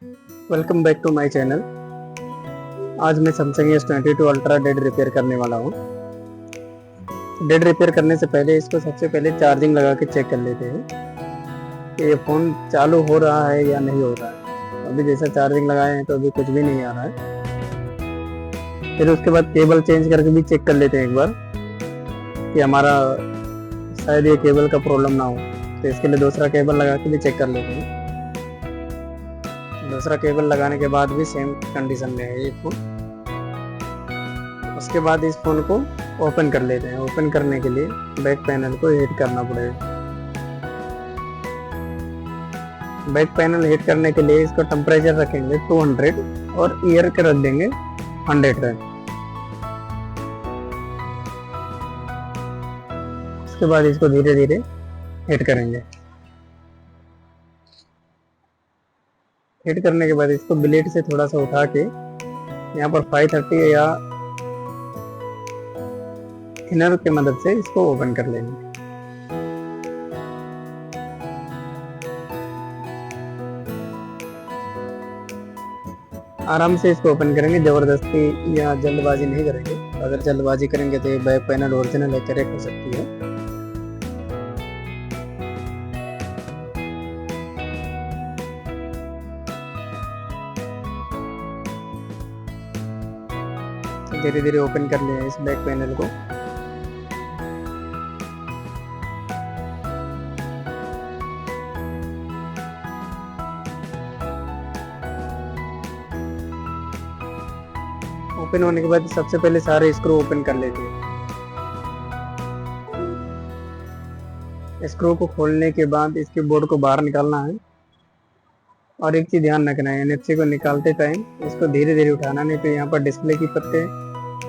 Welcome back to my channel. आज मैं Samsung S22 ultra dead repair करने वाला हूँ। डेड रिपेयर करने से पहले इसको सबसे पहले चार्जिंग लगा के चेक कर लेते हैं कि ये फ़ोन चालू हो रहा है या नहीं हो रहा है। अभी जैसा चार्जिंग लगाए हैं तो अभी कुछ भी नहीं आ रहा है। फिर उसके बाद केबल चेंज करके भी चेक कर लेते हैं एक बार कि हमारा शायद ये केबल का प्रॉब्लम ना हो, तो इसके लिए दूसरा केबल लगा के भी चेक कर लेते हैं। दूसरा केबल लगाने के बाद भी सेम कंडीशन में है ये फ़ोन। उसके बाद इस फ़ोन को ओपन कर लेते हैं। ओपन करने के लिए बैक पैनल को हीट करना पड़ेगा। बैक पैनल हीट करने के लिए इसको टेम्परेचर रखेंगे 200 और ईयर के रख देंगे 100 पे। उसके बाद इसको धीरे धीरे हीट करेंगे। हीट करने के बाद इसको ब्लेड से थोड़ा सा उठा के यहाँ पर 530 या थिनर की मदद से इसको ओपन कर लेंगे। आराम से इसको ओपन करेंगे, जबरदस्ती या जल्दबाजी नहीं करेंगे। अगर जल्दबाजी करेंगे तो ये बैक पैनल ओरिजिनल है क्रैक हो सकती है। धीरे धीरे ओपन कर लिया इस बैक पैनल को। ओपन होने के बाद सबसे पहले सारे स्क्रू ओपन कर लेते हैं। स्क्रू को खोलने के बाद इसके बोर्ड को बाहर निकालना है। और एक चीज़ ध्यान रखना है, NFC को निकालते टाइम इसको धीरे धीरे उठाना, नहीं तो यहाँ पर डिस्प्ले की पत्ते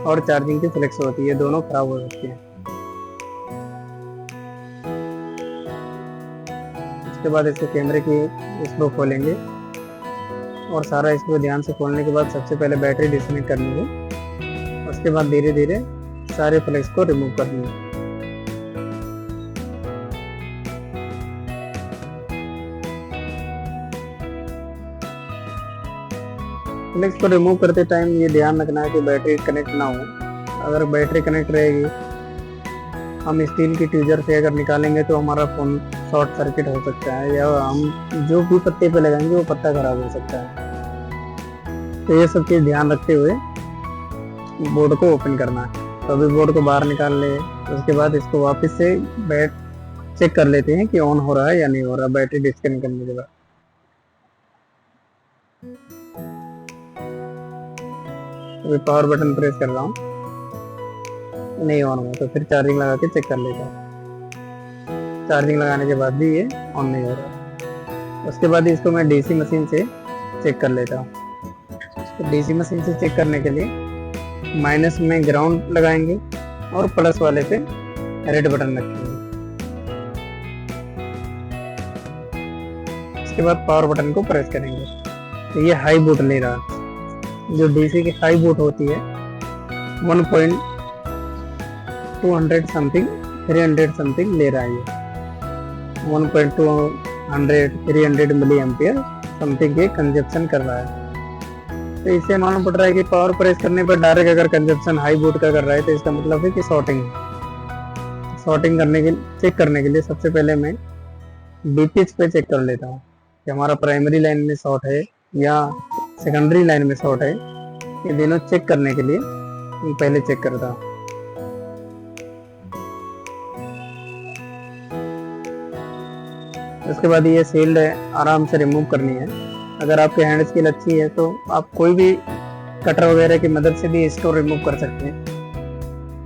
और चार्जिंग की फ्लेक्स होती है, दोनों खराब हो सकती हैं। उसके बाद इसके कैमरे की स्क्रू खोलेंगे और सारा स्क्रू ध्यान से खोलने के बाद सबसे पहले बैटरी डिस्कनेक्ट करनी है। उसके बाद धीरे धीरे सारे फ्लेक्स को रिमूव करनी है। फ्लेक्स को रिमूव करते टाइम ये ध्यान रखना है कि बैटरी कनेक्ट ना हो। अगर बैटरी कनेक्ट रहेगी, हम स्टील की ट्यूजर से अगर निकालेंगे तो हमारा फ़ोन शॉर्ट सर्किट हो सकता है, या हम जो भी पत्ते पे लगाएंगे वो पत्ता खराब हो सकता है। तो ये सब चीज़ ध्यान रखते हुए बोर्ड को ओपन करना है। तो अभी बोर्ड को बाहर निकाल ले। उसके बाद इसको वापस से चेक कर लेते हैं कि ऑन हो रहा है या नहीं हो रहा बैटरी डिस्कनेक्ट करने के बाद। अभी पावर बटन प्रेस कर रहा हूँ, नहीं ऑन हुआ, तो फिर चार्जिंग लगा के चेक कर लेता हूँ। चार्जिंग लगाने के बाद भी ये ऑन नहीं हो रहा। उसके बाद इसको मैं DC मशीन से चेक कर लेता हूँ। तो DC मशीन से चेक करने के लिए माइनस में ग्राउंड लगाएंगे और प्लस वाले पे रेड बटन रखेंगे। उसके बाद पावर बटन को प्रेस करेंगे। तो ये हाई बूट ले रहा है। जो DC की हाई बूट होती है 1.200 समथिंग 300 समथिंग ले रहा है। ये 1.200 300 मिली एम्पियर समथिंग के कंजप्शन कर रहा है। तो इससे मालूम पड़ रहा है कि पावर प्रेस करने पर डायरेक्ट अगर कंजप्शन हाई बूट का कर रहा है तो इसका मतलब है कि शॉर्टिंग करने के चेक करने के लिए सबसे पहले मैं BPH पे चेक कर लेता हूँ कि हमारा प्राइमरी लाइन में शॉर्ट है या सेकेंडरी लाइन में शॉर्ट है। ये दोनों चेक करने के लिए पहले चेक करता हूँ। उसके बाद ये सील्ड आराम से रिमूव करनी है। अगर आपकी हैंड स्किल अच्छी है तो आप कोई भी कटर वगैरह की मदद से भी इसको रिमूव कर सकते हैं,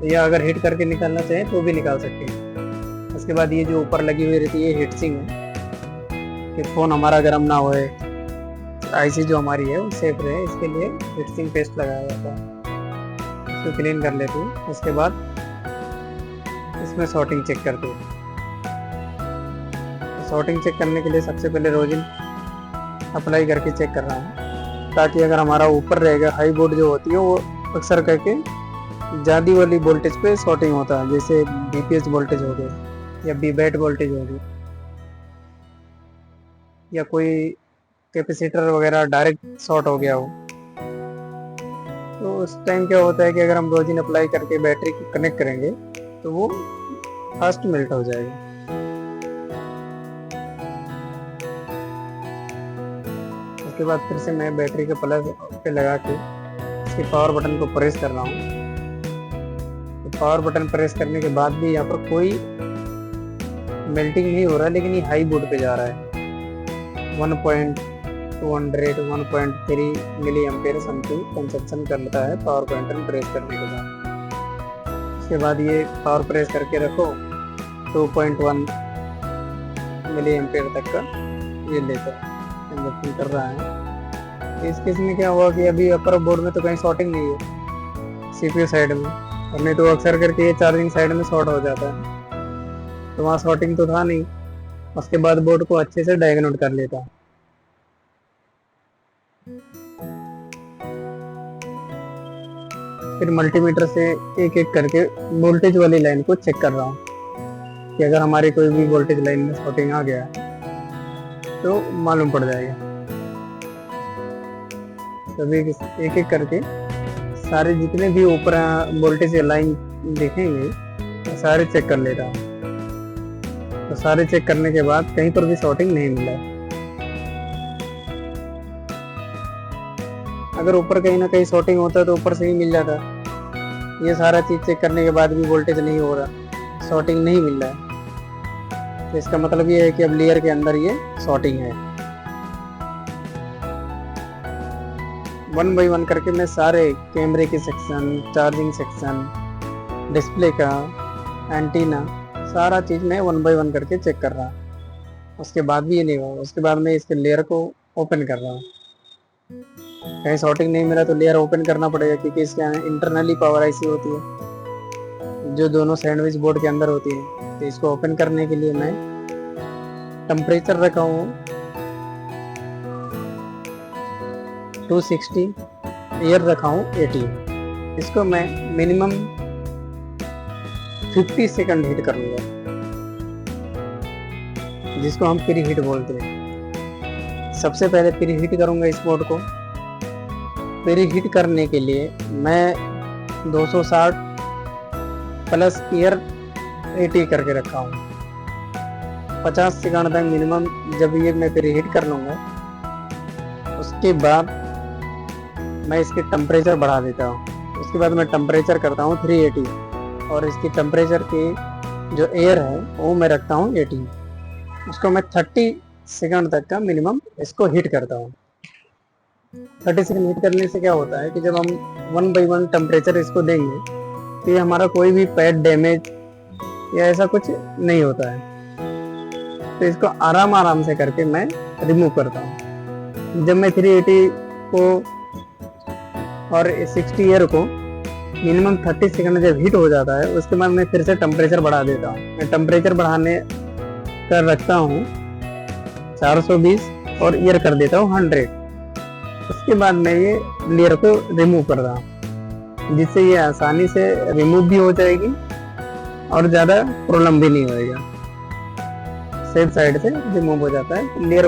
या अगर हीट करके निकालना चाहें तो भी निकाल सकते हैं। उसके बाद ये जो ऊपर लगी हुई रहती है ये हीट सिंक है कि फ़ोन हमारा गर्म ना होए, IC जो हमारी है वो सेफ रहे, इसके लिए हीट सिंक पेस्ट लगाया जाता है। इसको क्लीन कर लेते हैं। उसके बाद इसमें शॉर्टिंग चेक करते हैं। शॉर्टिंग चेक करने के लिए सबसे पहले रोजिन अप्लाई करके चेक कर रहा हूँ, ताकि अगर हमारा ऊपर रहेगा हाई बोर्ड जो होती है वो अक्सर करके ज़्यादा वाली वोल्टेज पे शॉर्टिंग होता है, जैसे BPH वोल्टेज हो गई या BBAT वोल्टेज हो गई, या कोई कैपेसिटर वगैरह डायरेक्ट शॉर्ट हो गया हो, तो उस टाइम क्या होता है कि अगर हम रोजिन अप्लाई करके बैटरी को कनेक्ट करेंगे तो वो फास्ट मेल्ट हो जाएगा। उसके बाद फिर से मैं बैटरी के प्लस पे लगा के इसके पावर बटन को प्रेस कर रहा हूँ। तो पावर बटन प्रेस करने के बाद भी यहाँ पर कोई मेल्टिंग नहीं हो रहा, लेकिन ये हाई बोर्ड पे जा रहा है। 1.200 1.3 मिली एम्पेयर समथिंग कंजप्शन करता है पावर बटन प्रेस करने के बाद। उसके बाद ये पावर प्रेस करके रखो, 2.1 मिली एम्पेयर तक का ये लेकर कंजप्शन कर रहा है। इस केस में क्या हुआ कि अभी अपर बोर्ड में तो कहीं शॉर्टिंग नहीं है सीपीयू साइड में, और नहीं तो अक्सर करके ये चार्जिंग साइड में शॉर्ट हो जाता है, तो वहाँ शॉर्टिंग तो था नहीं। उसके बाद बोर्ड को अच्छे से डायग्नोट कर लेता। फिर मल्टीमीटर से एक एक करके वोल्टेज वाली लाइन को चेक कर रहा हूँ कि अगर हमारी कोई भी वोल्टेज लाइन में शॉर्टिंग आ गया तो मालूम पड़ जाएगा। तो एक एक करके सारे जितने भी ऊपर वोल्टेज लाइन दिखेंगे सारे चेक कर लेता हूँ। तो सारे चेक करने के बाद कहीं पर भी शॉर्टिंग नहीं मिला। अगर ऊपर कहीं ना कहीं शॉर्टिंग होता तो ऊपर से ही मिल जाता। ये सारा चीज चेक करने के बाद भी वोल्टेज नहीं हो रहा, शॉर्टिंग नहीं मिल रहा है, तो इसका मतलब ये है कि अब लेयर के अंदर ये शॉर्टिंग है। 1 बाय 1 करके मैं सारे कैमरे के सेक्शन, चार्जिंग सेक्शन, डिस्प्ले का, एंटीना, सारा चीज मैं 1 बाय 1 करके चेक कर रहा। उसके बाद भी ये नहीं हुआ। उसके बाद मैं इसके लेयर को ओपन कर रहा हूँ। कहीं शॉर्टिंग नहीं मिला तो लेयर ओपन करना पड़ेगा, क्योंकि इसके इंटरनली पावर आईसी होती है जो दोनों सैंडविच बोर्ड के अंदर होती है। तो इसको ओपन करने के लिए मैं टेम्परेचर रखा हूँ 260, एयर रखा हूँ 80। इसको मैं मिनिमम 50 सेकंड हीट करूंगा, जिसको हम प्री हीट बोलते हैं। सबसे पहले प्री हीट करूंगा इस बोर्ड को। प्री हीट करने के लिए मैं 260 प्लस एयर 80 करके रखा हूँ। 50 सेकंड तक मिनिमम जब ये मैं प्री हीट कर लूँगा, उसके बाद मैं इसके टेम्परेचर बढ़ा देता हूँ। उसके बाद मैं टेम्परेचर करता हूँ 380, और इसकी टेम्परेचर की जो एयर है वो मैं रखता हूँ 80। उसको मैं 30 सेकंड तक का मिनिमम इसको हीट करता हूँ। 30 सेकंड हीट करने से क्या होता है कि जब हम 1 बाय 1 टेम्परेचर इसको देंगे तो ये हमारा कोई भी पैड डैमेज या ऐसा कुछ नहीं होता है। तो इसको आराम आराम से करके मैं रिमूव करता हूँ। जब मैं 380 को और 60 एयर को मिनिमम 30 सेकंड जब हीट हो जाता है, उसके बाद मैं फिर से टेम्परेचर बढ़ा देता हूँ। मैं टेम्परेचर बढ़ाने कर रखता हूँ 420 और ईयर कर देता हूँ 100। उसके बाद मैं ये लेयर को रिमूव कर रहा हूँ, जिससे ये आसानी से रिमूव भी हो जाएगी और ज़्यादा प्रॉब्लम भी नहीं होएगा। सेफ साइड से रिमूव हो जाता है। लेयर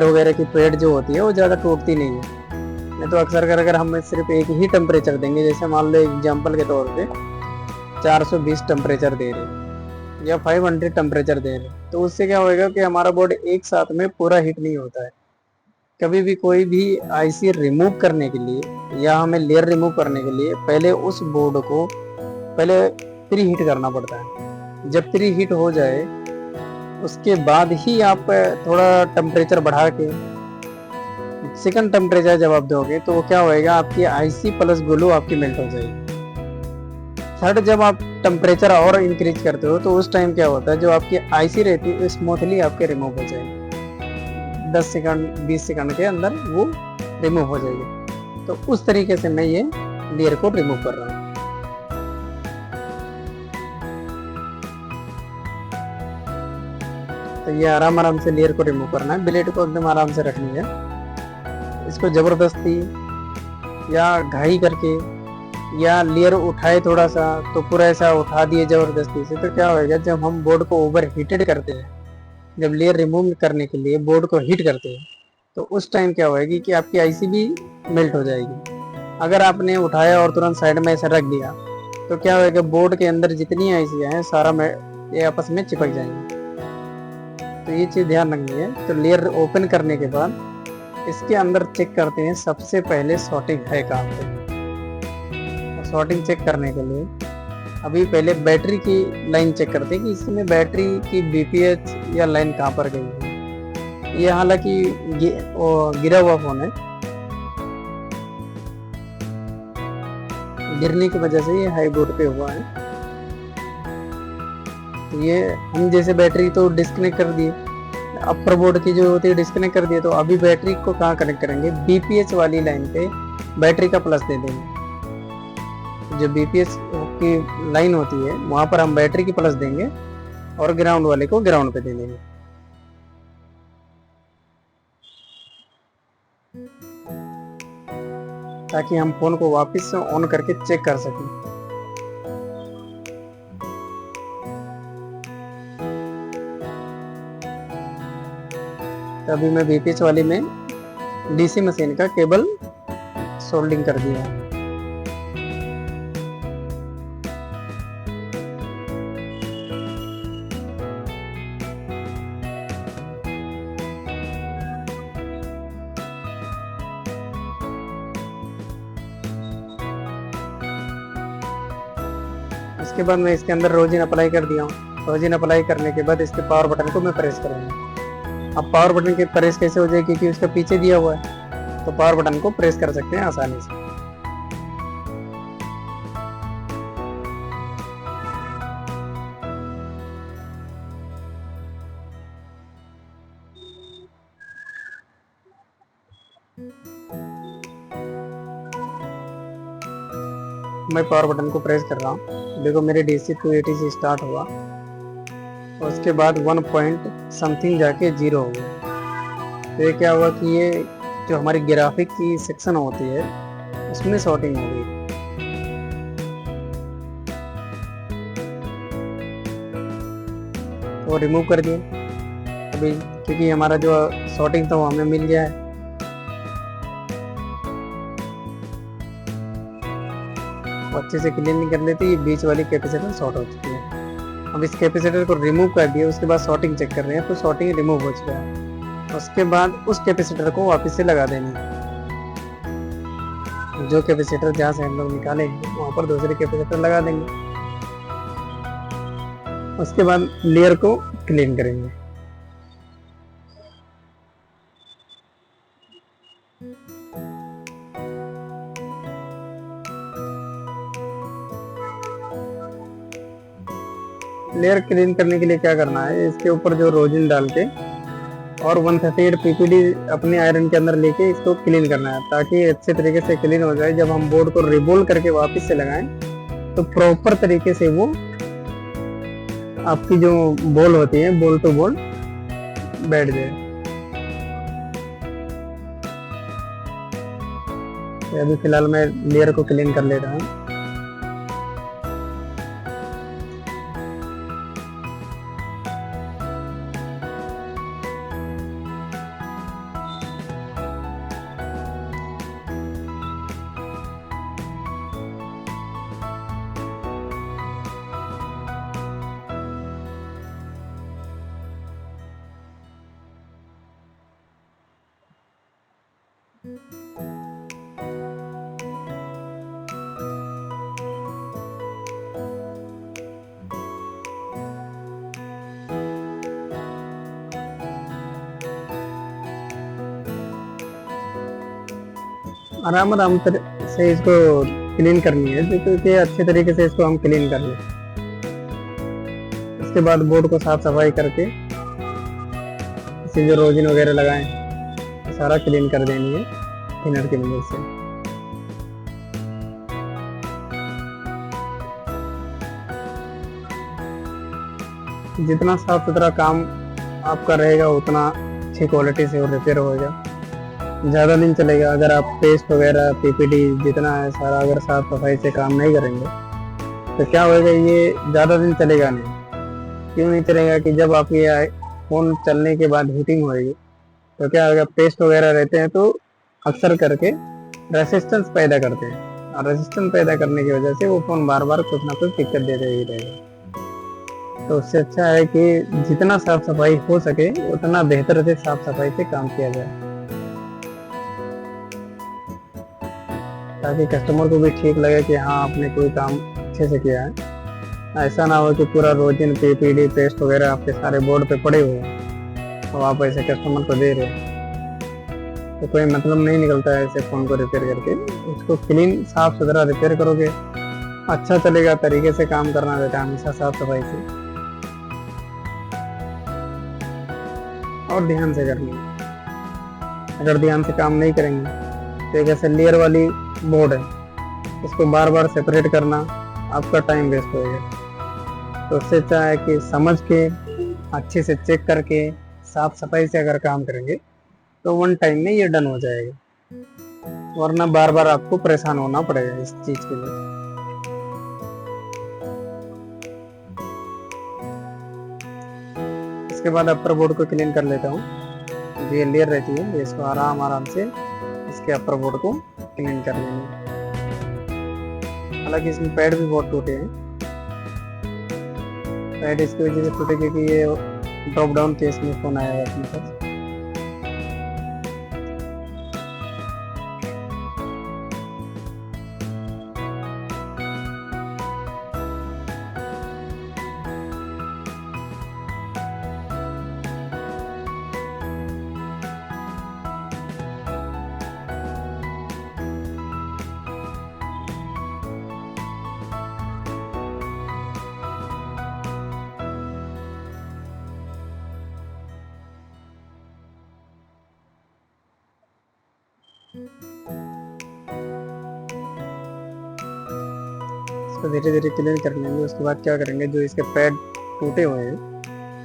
वगैरह की पेड जो होती है वो ज़्यादा टूटती नहीं है। नहीं तो अक्सर कर अगर हम सिर्फ एक ही टेम्परेचर देंगे, जैसे मान लो एग्जांपल के तौर पे 420 टेम्परेचर दे रहे या 500 टेम्परेचर दे रहे, तो उससे क्या होएगा कि हमारा बोर्ड एक साथ में पूरा हीट नहीं होता है। कभी भी कोई भी आईसी रिमूव करने के लिए या हमें लेयर रिमूव करने के लिए पहले उस बोर्ड को पहले प्री हीट करना पड़ता है। जब प्री हीट हो जाए उसके बाद ही आप थोड़ा टेम्परेचर बढ़ा के सेकंड टेम्परेचर जब आप दोगे तो वो क्या होएगा, आपकी आईसी प्लस ग्लू आपकी मेल्ट हो जाएगी। थर्ड जब आप टेम्परेचर और इंक्रीज करते हो तो उस टाइम क्या होता है, जो आपकी आईसी रहती है स्मूथली आपके रिमूव हो जाएगी। 10 सेकंड 20 सेकंड के अंदर वो रिमूव हो जाएगी। तो उस तरीके से मैं ये लेयर को रिमूव कर रहा हूँ। तो ये आराम आराम से लेयर को रिमूव करना है। ब्लेड को एकदम आराम से रखनी है। इसको जबरदस्ती या घाई करके या लेयर उठाए थोड़ा सा तो पूरा ऐसा उठा दिए जबरदस्ती से, तो क्या होगा, जब हम बोर्ड को ओवर हीटेड करते हैं जब लेयर रिमूव करने के लिए बोर्ड को हीट करते हैं तो उस टाइम क्या होएगी कि आपकी आईसी भी मेल्ट हो जाएगी। अगर आपने उठाया और तुरंत साइड में ऐसे रख दिया तो क्या होएगा, बोर्ड के अंदर जितनी आईसी हैं सारा में ये आपस में चिपक जाएंगे। तो ये चीज़ ध्यान रखनी है। तो लेयर ओपन करने के बाद इसके अंदर चेक करते हैं सबसे पहले सॉर्टिंग है कहाँ पे। सॉर्टिंग चेक करने के लिए अभी पहले बैटरी की लाइन चेक करते हैं कि इसमें बैटरी की बीपीएच या लाइन कहाँ पर गई है। ये हालांकि गिरा हुआ फोन है, गिरने की वजह से ये हाई बोर्ड पे हुआ है। तो ये हम जैसे बैटरी तो डिस्कनेक्ट कर दिए, अपर बोर्ड की जो होती है डिस्कनेक्ट कर दिए, तो अभी बैटरी को कहाँ कनेक्ट करेंगे, बीपीएच वाली लाइन पे बैटरी का प्लस दे देंगे। जो बीपीएच की लाइन होती है वहां पर हम बैटरी की प्लस देंगे और ग्राउंड वाले को ग्राउंड पे दे देंगे। ताकि हम फोन को वापस से ऑन करके चेक कर सकें। तो अभी मैं बीपीएच वाली में डीसी मशीन का केबल सोल्डिंग कर दिया है। उसके बाद मैं इसके अंदर रोजिन अप्लाई कर दिया हूँ। रोजिन अप्लाई करने के बाद इसके पावर बटन को मैं प्रेस करूँगा। अब पावर बटन के प्रेस कैसे हो जाए, क्योंकि उसका पीछे दिया हुआ है, तो पावर बटन को प्रेस कर सकते हैं आसानी से। मैं पावर बटन को प्रेस कर रहा हूँ। देखो मेरे DC 280 से स्टार्ट हुआ और उसके बाद 1 पॉइंट समथिंग जाके 0 हो गया। तो ये क्या हुआ कि ये जो हमारी ग्राफिक की सेक्शन होती है उसमें सॉर्टिंग हो गई। वो रिमूव कर दिए अभी, क्योंकि हमारा जो सॉर्टिंग था वो हमें मिल गया है। अच्छे से क्लीन कर लेते, ये बीच वाली कैपेसिटर शॉर्ट हो चुकी है। अब इस कैपेसिटर को रिमूव कर दिया, उसके बाद सॉर्टिंग चेक कर रहे हैं तो सॉर्टिंग रिमूव हो चुका है। उसके बाद उस कैपेसिटर को वापस से लगा देनी है। जो कैपेसिटर जहाँ से हम लोग निकालेंगे वहाँ पर दूसरे कैपेसिटर लगा देंगे। उसके बाद लेयर को क्लीन करेंगे। लेयर क्लीन करने के लिए क्या करना है, इसके ऊपर जो रोजिन डाल के और 138 PPD अपने आयरन के अंदर लेके इसको क्लीन करना है, ताकि अच्छे तरीके से क्लीन हो जाए। जब हम बोर्ड को रिबोल करके वापस से लगाएं तो प्रॉपर तरीके से वो आपकी जो बॉल होती है बॉल टू बॉल बैठ जाए। अभी फिलहाल मैं लेयर को क्लीन कर ले रहा हूँ। आराम आराम से इसको क्लीन करनी है, क्योंकि अच्छे तरीके से इसको हम क्लीन कर लें। इसके बाद बोर्ड को साफ सफाई करके इसे जो रोजिन वगैरह लगाए हैं सारा क्लीन कर देनी है थिनर की मदद से। जितना साफ सुथरा काम आपका रहेगा उतना अच्छी क्वालिटी से और रिपेयर होगा, ज़्यादा दिन चलेगा। अगर आप पेस्ट वगैरह PPD जितना है सारा अगर साफ सफाई से काम नहीं करेंगे तो क्या होगा, ये ज़्यादा दिन चलेगा नहीं। क्यों नहीं चलेगा कि जब आप ये फ़ोन चलने के बाद हीटिंग होएगी तो क्या अगर पेस्ट वगैरह रहते हैं तो अक्सर करके रेसिस्टेंस पैदा करते हैं, और रेसिस्टेंस पैदा करने की वजह से वो फ़ोन बार बार कुछ ना कुछ दिक्कत देते ही रहेगा। तो उससे अच्छा है कि जितना साफ सफाई हो सके उतना बेहतर से साफ सफाई से काम किया जाए, ताकि कस्टमर को भी ठीक लगे कि हाँ आपने कोई काम अच्छे से किया है। ऐसा ना हो कि पूरा रोजिन पीपीडी पेस्ट वगैरह आपके सारे बोर्ड पे पड़े हुए हैं और आप ऐसे कस्टमर को दे रहे हैं, तो कोई मतलब नहीं निकलता है ऐसे फ़ोन को रिपेयर करके। उसको क्लीन साफ सुथरा रिपेयर करोगे अच्छा चलेगा, तरीके से काम करना बेटा, हमेशा साफ सफाई से और ध्यान से करनी है। अगर ध्यान से काम नहीं करेंगे तो एक ऐसे लेयर वाली बोर्ड है, इसको बार बार सेपरेट करना आपका टाइम वेस्ट होएगा। तो उससे अच्छा है कि समझ के अच्छे से चेक करके साफ सफाई से अगर काम करेंगे तो वन टाइम में ये डन हो जाएगा, वरना बार बार आपको परेशान होना पड़ेगा इस चीज के लिए। इसके बाद अपर बोर्ड को क्लीन कर लेता हूँ। ये लेयर रहती है, इसको आराम आराम से इसके अपर बोर्ड को क्लीन कर लेंगे। हालांकि इसमें पैड भी बहुत टूटे हैं, पैड इसकी वजह से टूटे क्योंकि ये ड्रॉप डाउन केस में फोन आया है अपने पास। इसको धीरे धीरे क्लीन कर लेंगे। उसके बाद क्या करेंगे, जो इसके पैड टूटे हुए हैं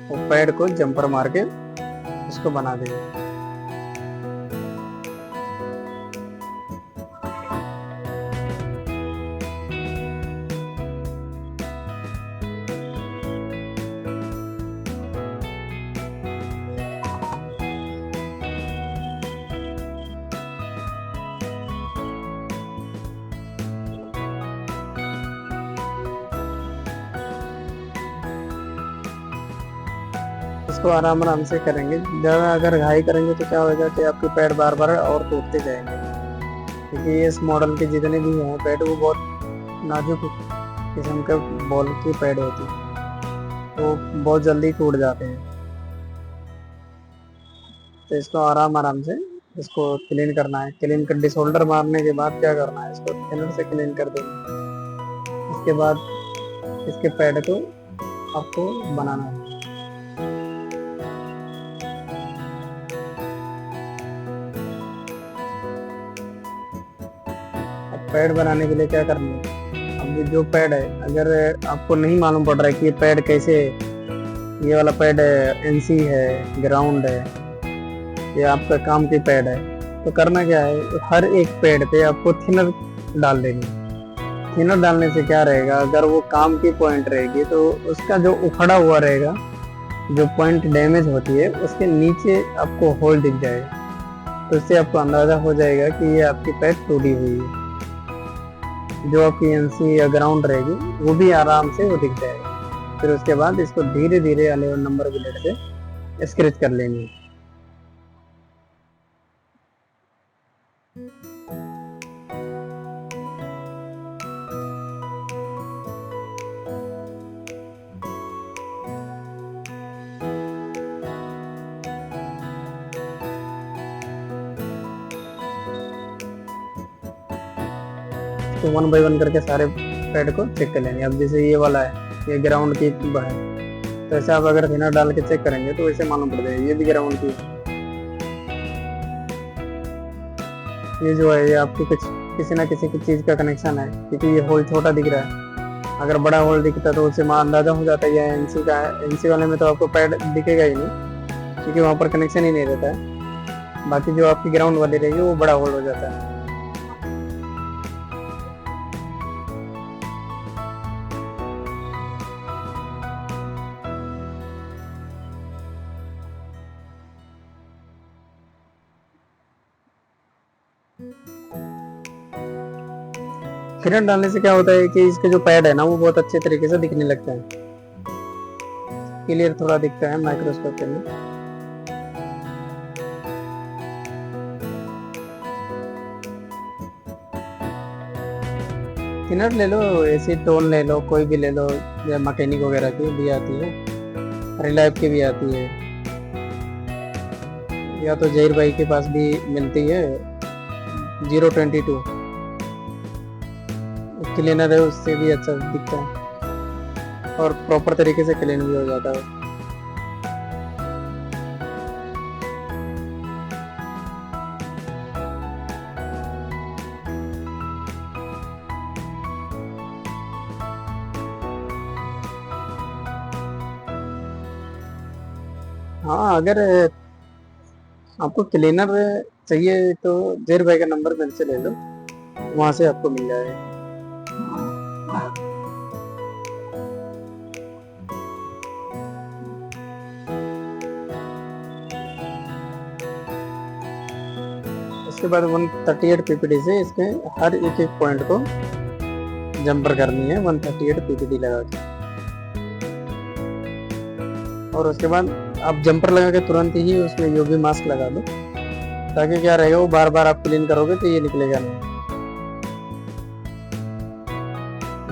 वो पैड को जंपर मार के इसको बना देंगे। इसको आराम आराम से करेंगे, ज़्यादा अगर घाई करेंगे तो क्या होगा कि आपके पैड बार बार और टूटते जाएंगे, क्योंकि इस मॉडल के जितने भी हैं पैड वो बहुत नाजुक किस्म के बॉल की पैड होती है, तो बहुत जल्दी टूट जाते हैं। तो इसको आराम आराम से इसको क्लीन करना है। क्लीन कर डिसोल्डर मारने के बाद क्या करना है, इसको थिनर से क्लीन कर देंगे। इसके बाद इसके पैड को आपको बनाना है। पैड बनाने के लिए क्या करना है, अब जो पैड है अगर आपको नहीं मालूम पड़ रहा है कि ये पैड कैसे, ये वाला पैड एनसी है, ग्राउंड है, ये आपका काम की पैड है, तो करना क्या है, हर एक पैड पे आपको थिनर डाल देंगे। थिनर डालने से क्या रहेगा, अगर वो काम की पॉइंट रहेगी तो उसका जो उखड़ा हुआ रहेगा, जो पॉइंट डैमेज होती है उसके नीचे आपको होल दिख जाएगा, तो इससे आपको अंदाज़ा हो जाएगा कि ये आपकी पैड टूटी हुई है। जो आपकी एनसी या ग्राउंड रहेगी वो भी आराम से वो दिख जाएगा। फिर उसके बाद इसको धीरे धीरे 11 नंबर ब्लेड से स्क्रैच कर लेंगे। तो 1 बाय 1 करके सारे पैड को चेक कर लेंगे। अब जैसे ये वाला है, ये ग्राउंड की है, तो ऐसे आप अगर थिनर डाल के चेक करेंगे तो वैसे मालूम पड़ जाएगा ये भी ग्राउंड की है। ये जो है ये आपकी कुछ किसी ना किसी चीज़ का कनेक्शन है, क्योंकि ये होल छोटा दिख रहा है। अगर बड़ा होल दिखता तो उससे अंदाजा हो जाता है ये एनसी का है। एनसी वाले में तो आपको पैड दिखेगा ही नहीं, क्योंकि वहाँ पर कनेक्शन ही नहीं रहता है। बाकी जो आपकी ग्राउंड वाली रहेगी वो बड़ा होल हो जाता है। फिर डालने से क्या होता है कि इसके जो पैड है ना वो बहुत अच्छे तरीके से दिखने लगता है, क्लियर थोड़ा दिखता है माइक्रोस्कोप के अंदर। थिनर ले लो, ऐसी टोन ले लो, कोई भी ले लो, या मैकेनिक वगैरह की भी आती है, रिलायब की भी आती है, या तो जहीर भाई के पास भी मिलती है 022 क्लीनर है, उससे भी अच्छा दिखता है और प्रॉपर तरीके से क्लीन भी हो जाता है। हाँ, अगर आपको क्लीनर चाहिए तो जहीर भाई का नंबर मेरे से ले लो, वहां से आपको मिल जाएगा। उसके बाद 138 पीपीडी से इसके हर एक एक पॉइंट को जंपर करनी है 138 पीपीडी लगा के। और उसके बाद आप जंपर लगा के तुरंत ही उसमें यूवी मास्क लगा दो, ताकि क्या रहेगा, वो बार बार आप क्लीन करोगे तो ये निकलेगा नहीं।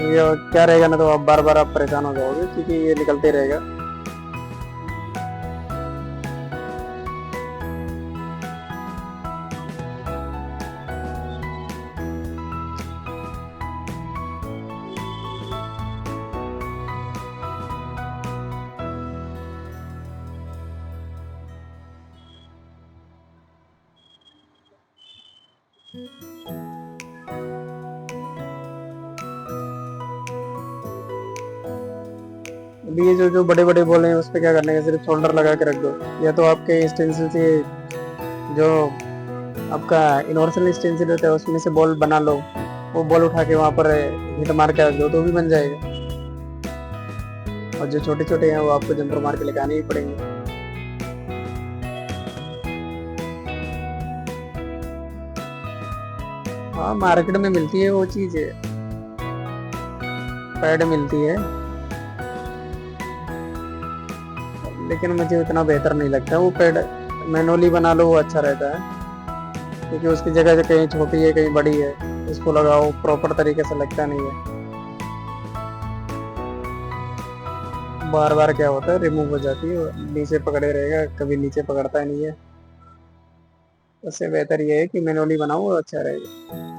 ये क्या रहेगा ना, तो आप बार बार आप परेशान हो जाओगे क्योंकि ये निकलते रहेगा। अभी ये जो बड़े बड़े बॉल हैं उस पर क्या करने का, सिर्फ शोल्डर लगा के रख दो, या तो आपके स्टेंसिल से जो आपका यूनिवर्सल स्टेंसिल होता है उसमें से बॉल बना लो, वो बॉल उठा के वहाँ पर हिट मार के रख दो तो भी बन जाएगा। और जो छोटे छोटे हैं वो आपको जंपर मार के लगाने ही पड़ेंगे। हाँ, मार्केट में मिलती है वो चीज है, पैड मिलती है, लेकिन मुझे उतना बेहतर नहीं लगता। वो पैड मैनुअली बना लो वो अच्छा रहता है, क्योंकि उसकी जगह जो कहीं छोटी है कहीं बड़ी है, उसको लगाओ प्रॉपर तरीके से लगता नहीं है, बार बार क्या होता है रिमूव हो जाती है, नीचे पकड़े रहेगा, कभी नीचे पकड़ता नहीं है। उससे बेहतर ये है कि मैनुअली बनाओ, वो अच्छा रहेगा।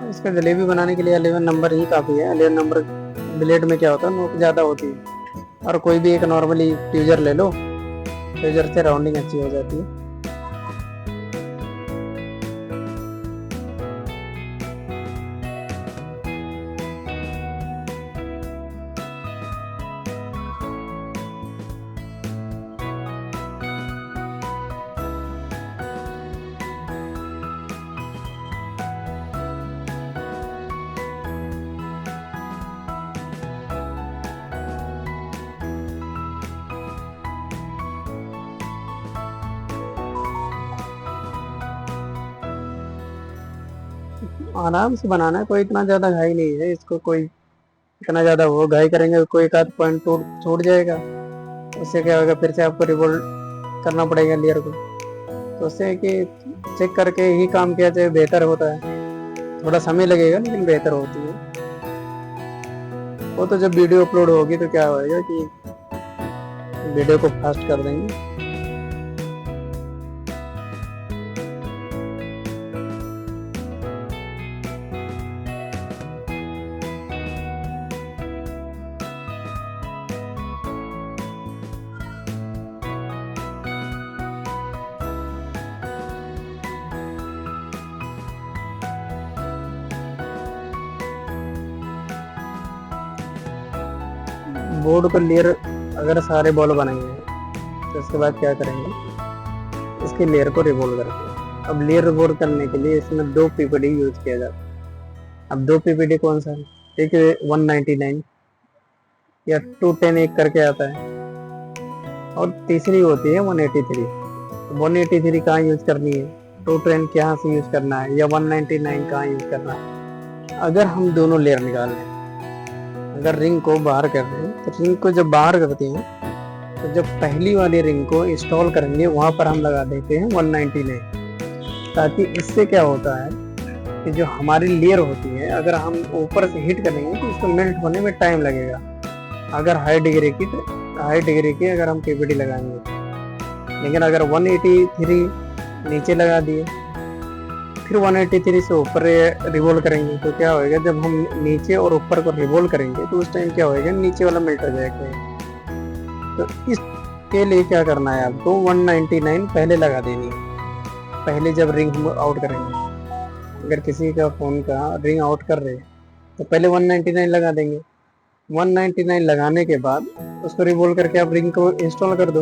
इसका जलेबी बनाने के लिए 11 नंबर ही काफ़ी है। 11 नंबर ब्लेड में क्या होता है, नोक ज़्यादा होती है, और कोई भी एक नॉर्मली ट्यूजर ले लो, ट्यूजर से राउंडिंग अच्छी हो जाती है। आराम से बनाना है, कोई इतना ज़्यादा घाई नहीं है इसको, कोई इतना ज़्यादा वो घाई करेंगे कोई एक आध पॉइंट छूट जाएगा, उससे क्या होगा, फिर से आपको रिवोल्ट करना पड़ेगा लेयर को। तो उससे कि चेक करके ही काम किया जाए बेहतर होता है। थोड़ा समय लगेगा लेकिन बेहतर होती है। वो तो जब वीडियो अपलोड होगी तो क्या होएगा कि वीडियो को फास्ट कर देंगे। बोर्ड पर लेयर अगर सारे बॉल बनाएंगे तो उसके बाद क्या करेंगे, इसके लेयर को रिवॉल्व करते हैं। अब लेयर रिवॉल्व करने के लिए इसमें 2 पीपीडी यूज किया जाता है। अब 2 पीपीडी कौन सा है, एक 199 या 210 एक करके आता है, और तीसरी होती है 183। 183 कहाँ यूज करनी है, 210 कहाँ से यूज करना है, या 199 कहाँ यूज करना है। अगर हम दोनों लेयर निकाल लें, अगर रिंग को बाहर कर रहे हैं तो रिंग को जब बाहर करते हैं तो जब पहली वाली रिंग को इंस्टॉल करेंगे वहां पर हम लगा देते हैं 199, ताकि इससे क्या होता है कि जो हमारी लेयर होती है अगर हम ऊपर से हीट करेंगे तो उसको मेल्ट होने में टाइम लगेगा। अगर हाई डिग्री की अगर हम पीपीटी लगाएंगे, लेकिन अगर 183 नीचे लगा दिए फिर 183 से ऊपर रिवॉल्व करेंगे तो क्या होएगा, जब हम नीचे और ऊपर को रिवॉल्व करेंगे तो उस टाइम क्या होएगा, नीचे वाला मेल्ट हो जाएगा। तो इसके लिए क्या करना है, आपको 199 पहले लगा देनी है, पहले जब रिंग हम आउट करेंगे। अगर किसी का फ़ोन का रिंग आउट कर रहे हैं तो पहले 199 लगा देंगे। 199 लगाने के बाद उसको रिवॉल्व करके आप रिंग को इंस्टॉल कर दो।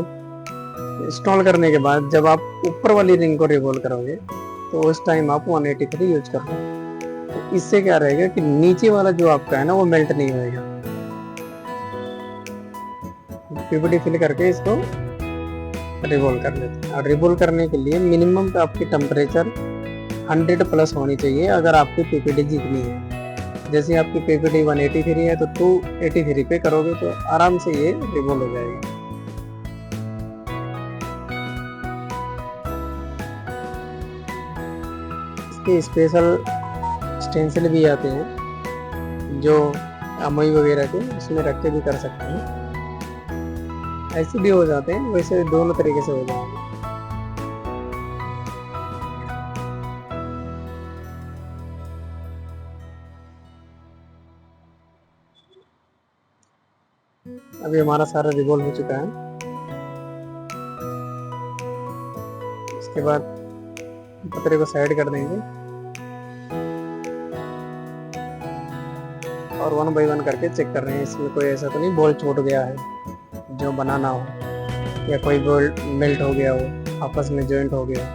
इंस्टॉल करने के बाद जब आप ऊपर वाली रिंग को रिवॉल्व करोगे तो उस टाइम आप 183 यूज कर लो। तो इससे क्या रहेगा कि नीचे वाला जो आपका है ना वो मेल्ट नहीं होएगा। पीपीटी फिल करके इसको रिवॉल्व कर लेते हैं। और रिवॉल्व करने के लिए मिनिमम आपकी टेम्परेचर 100 प्लस होनी चाहिए अगर आपकी पीपीटी जितनी है। जैसे आपकी पीपीटी 183 है तो 283 पे करोगे तो आराम से ये रिवॉल्व हो जाएगा। इसके स्पेशल स्टेंसिल भी आते हैं जो अमोई वगैरह के उसमें रख के भी कर सकते हैं, ऐसे भी हो जाते हैं, वैसे दोनों तरीके से हो जाएंगे। अभी हमारा सारा रिवॉल्व हो चुका है। इसके बाद पतरे को साइड कर देंगे और 1 बाई 1 करके चेक कर रहे हैं इसमें कोई ऐसा तो नहीं बोल्ट छूट गया है जो बनाना हो, या कोई बोल्ट मेल्ट हो गया हो, आपस में जॉइंट हो गया,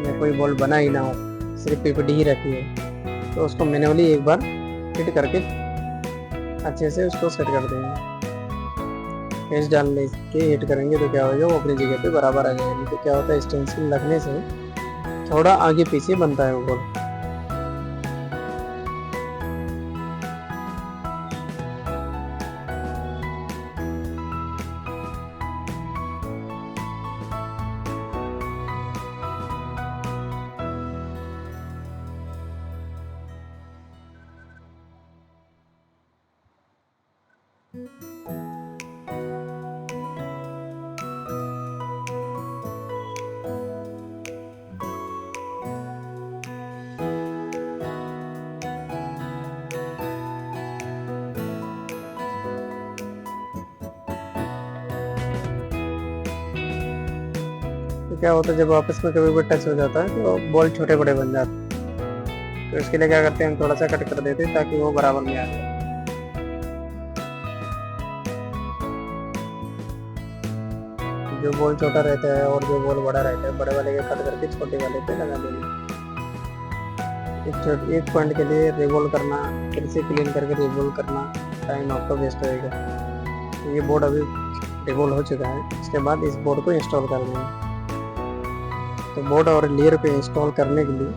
या कोई बोल्ट बना ही ना हो, सिर्फ पीपीटी ही रखी है, तो उसको मैन्युअली एक बार फिट करके अच्छे से उसको सेट कर देंगे। पेस्ट डालने के हिट करेंगे तो क्या होगा, वो अपनी जगह पे बराबर आ जाएगी। तो क्या होता है, स्टेंसिल लगने से थोड़ा आगे पीछे बनता है वो बोल्ट। तो क्या होता है, जब आपस में कभी भी टच हो जाता है तो बॉल छोटे बड़े बन जाते हैं। तो इसके लिए क्या करते हैं, हम थोड़ा सा कट कर देते हैं ताकि वो बराबर में आ जाए। जो बॉल छोटा रहता है और जो बॉल बड़ा रहता है, बड़े वाले का कट करके छोटे वाले पे लगा देंगे। एक पॉइंट के लिए रिवॉल्व करना, फिर से क्लीन करके रिवॉल्व करना, टाइम आपका वेस्ट होएगा। तो ये बोर्ड अभी रिवॉल्व हो चुका है। इसके बाद इस बोर्ड को इंस्टॉल कर देंगे। तो बोर्ड और लेयर पे इंस्टॉल करने के लिए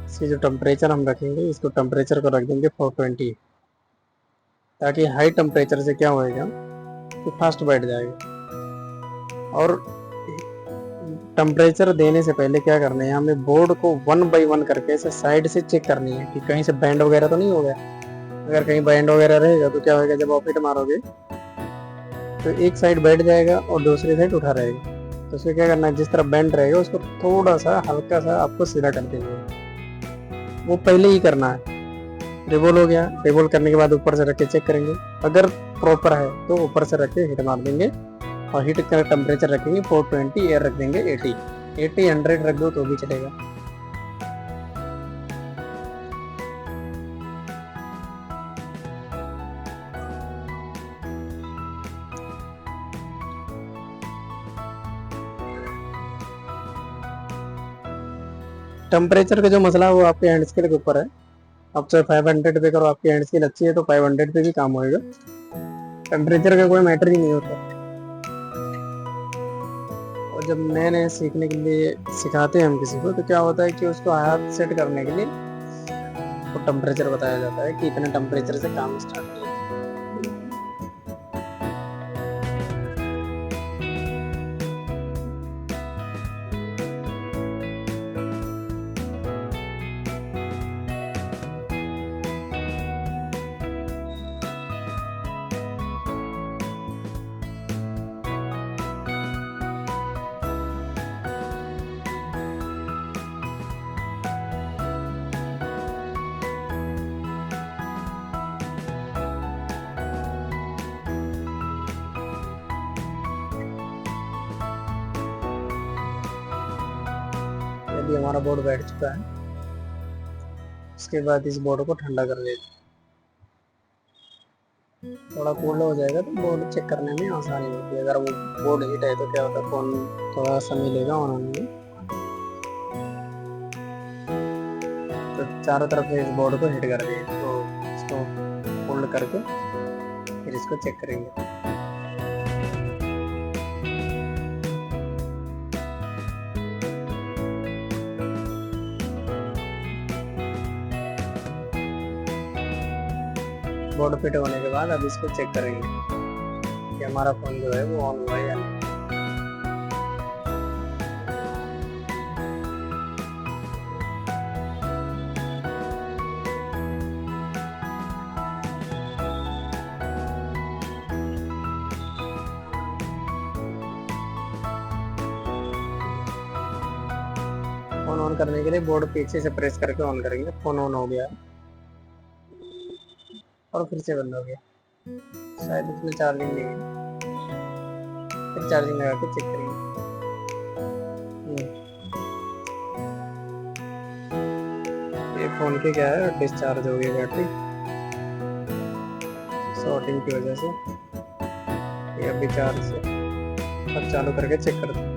इसकी जो टेम्परेचर हम रखेंगे, इसको टेम्परेचर को रख देंगे 420, ताकि हाई टेम्परेचर से क्या होएगा कि फास्ट बैठ जाएगा। और टेम्परेचर देने से पहले क्या करना है, हमें बोर्ड को 1 बाई 1 करके ऐसे साइड से चेक करनी है कि कहीं से बैंड वगैरह तो नहीं हो गया। अगर कहीं बैंड वगैरह रहेगा तो क्या होगा, जब आप हिट मारोगे तो एक साइड बैठ जाएगा और दूसरी साइड उठा रहेगा। तो उसको क्या करना है, जिस तरह बैंड रहेगा उसको थोड़ा सा हल्का सा आपको सीधा कर देंगे। वो पहले ही करना है। रिवॉल्व हो गया, रिवॉल्व करने के बाद ऊपर से रख के चेक करेंगे, अगर प्रॉपर है तो ऊपर से रख के हिट मार देंगे। और हीट का टेम्परेचर रखेंगे 420, एयर रख देंगे 80, 100 रख दो तो भी चलेगा। टेम्परेचर का जो मसला है वो आपके हैंड स्केल के ऊपर है। अब चाहे 500 पे करो, आपकी हैंड स्किल अच्छी है तो 500 पे भी काम होएगा, टेम्परेचर का कोई मैटर ही नहीं होता। और जब नए नए सीखने के लिए सिखाते हैं हम किसी को, तो क्या होता है कि उसको हाथ सेट करने के लिए वो टेम्परेचर बताया जाता है कि इतने टेम्परेचर से काम स्टार्ट किया। अभी हमारा बोर्ड बैठ चुका है, उसके बाद इस बोर्ड को ठंडा कर देते हैं। थोड़ा कूल हो जाएगा तो बोर्ड चेक करने में आसानी होती है। अगर वो बोर्ड हीट है तो क्या होता है, फोन थोड़ा समय लेगा ऑन होने में। तो चारों तरफ से इस बोर्ड को हीट कर देंगे, तो इसको फोल्ड करके फिर इसको चेक करेंगे। बोर्ड फिट होने के बाद अब इसको चेक करेंगे कि हमारा फोन जो है वो ऑन हुआ है या नहीं। फोन ऑन करने के लिए बोर्ड पीछे से प्रेस करके ऑन करेंगे, फोन ऑन हो गया और फिर से बंद हो गया। शायद इसमें चार्जिंग नहीं है, फिर चार्जिंग लगा के चेक करेंगे। ये फोन के क्या है, डिस्चार्ज हो गई बैटरी शॉर्टिंग की वजह से। ये अभी चार्ज है, अब चालू करके चेक करते हैं।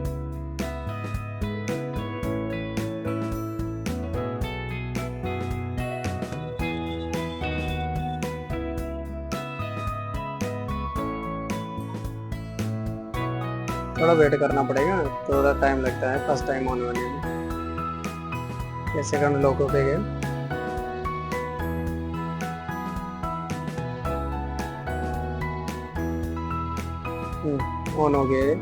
थोड़ा वेट करना पड़ेगा, थोड़ा टाइम लगता है फर्स्ट टाइम होने वाले में। ये सेकंड लॉक हो गए, ऑन हो गए,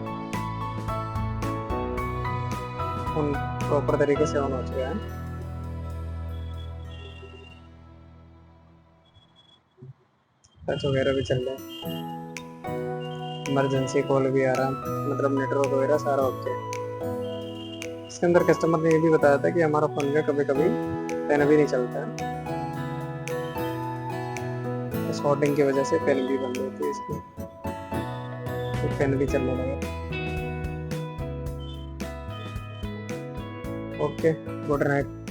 ऑन प्रॉपर तरीके से ऑन हो चुका है। टच वगैरह भी चल रहा है, इमरजेंसी कॉल भी आ रहा है, मतलब नेटवर्क वगैरह सारा ओके। इसके अंदर कस्टमर ने ये भी बताया था कि हमारा फोन में कभी कभी पेन भी नहीं चलता है, शॉर्टिंग की वजह से पेन भी बंद होती है इसकी, तो पेन भी चलने लगा। Okay, good night.